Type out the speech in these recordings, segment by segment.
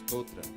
స్తోత్రం.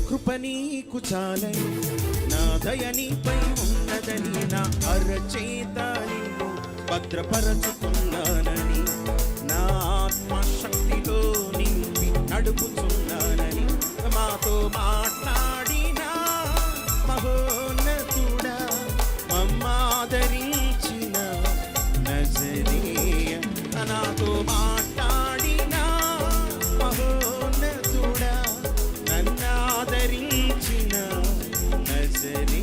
కృప నీకు చాలని, నా దయ నీపై ఉన్నదని, నా అరచేత నిన్ను భద్రపరచుకున్నానని, నా ఆత్మశక్తితో నింపి నడుపుచున్నానని, మాతో మాట్లాడిన మహోన్నతుడా, మమ్మాదరించిన నజరేయ, నాతో మాట్లాడిన మహోన్నతుడా, నన్నాదరించిన నజరేయ.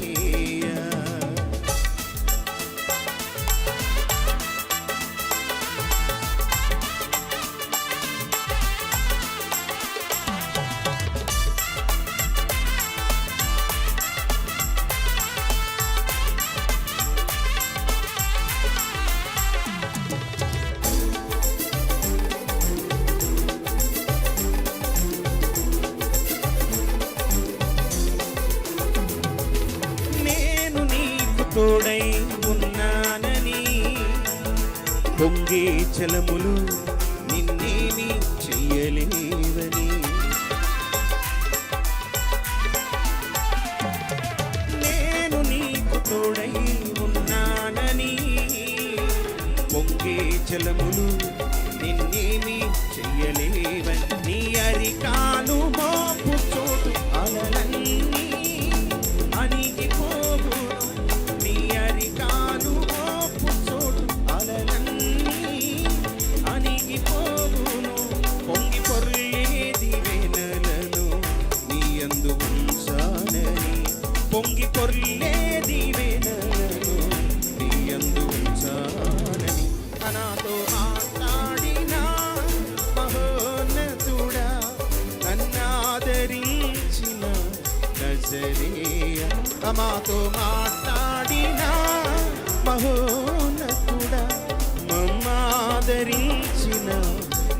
తోడై ఉన్నానని, పొంగే జలములు నిన్నేమి చెయ్యలేవని, నేను నీకు తోడై ఉన్నానని, పొంగే జలములు నిన్నేమి చెయ్యలేవని, నీ అరికాలు మోపు చోటు అలలన్నీ అణిగిపోవు, నీ అరికాలు మోపు చోటు అలలన్నీ అణిగిపోవును, పొంగి పొర్లేది వెనలను నీ యందు ఉంచానని, పొంగి పొర్లేది వెనలను నీ యందు ఉంచానని, నాతో మాట్లాడిన మహోన్నతుడా, నన్నాదరించిన నజరేయ, మాతో మాట్లాడిన మహోన్నతుడా, మమ్మాదరించిన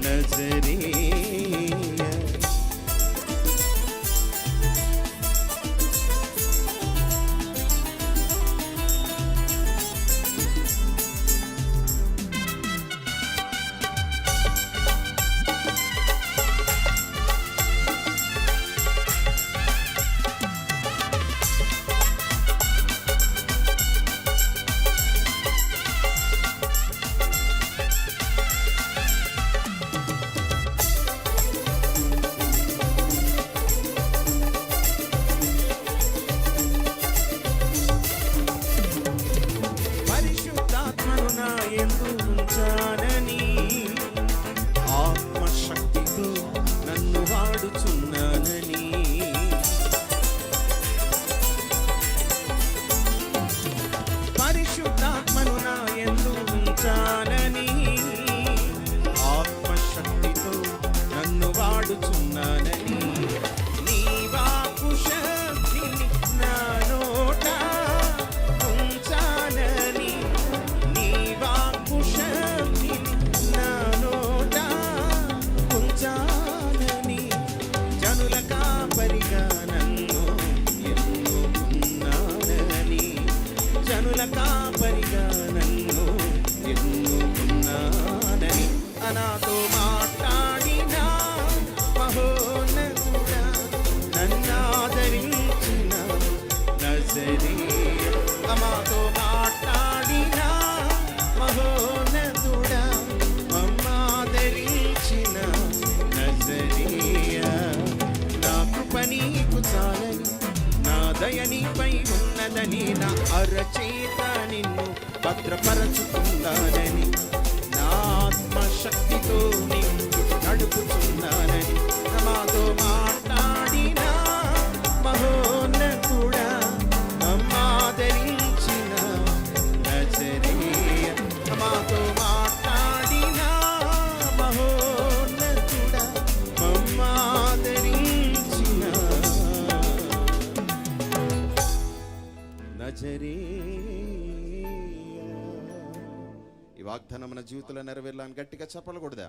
నజరేయ. ఉంచానని, ఆత్మశక్తితో నన్ను వాడుచున్నానని, పరిశుద్ధాత్మను నా యందు ఉంచానని, ఆత్మశక్తితో నన్ను వాడుచున్నానని, నీ వాక్కు శక్తిని నా నోట ఉంచానని, నీ వాక్కు శక్తిని నా నోట ఉంచానని, జనుల కాపరిగా నన్ను ఎన్నుకున్నానని, జనుల కాపరిగా నన్ను ఎన్నుకున్నానని, నాతో మాట్లాడిన మహోన్నతుడా, నన్నాదరించిన నజరేయ, మాతో మాట్లాడిన మహోన్నతుడా, మమ్మాదరించిన నజరేయ. నా కృప నీకు చాలని, నా దయ నీపై ఉన్నదని, నా అరచేత నిన్ను భద్రపరచుకున్నానని, నా ఆత్మశక్తితో నిన్ను నడుపుతున్నానని, మాతో మాట్లాడిన మహోన్నతుడా, మమ్మాదరించిన నజరేయ. ఈ వాగ్దానం మన జీవితంలో నెరవేరాలని గట్టిగా చెప్పకూడదా?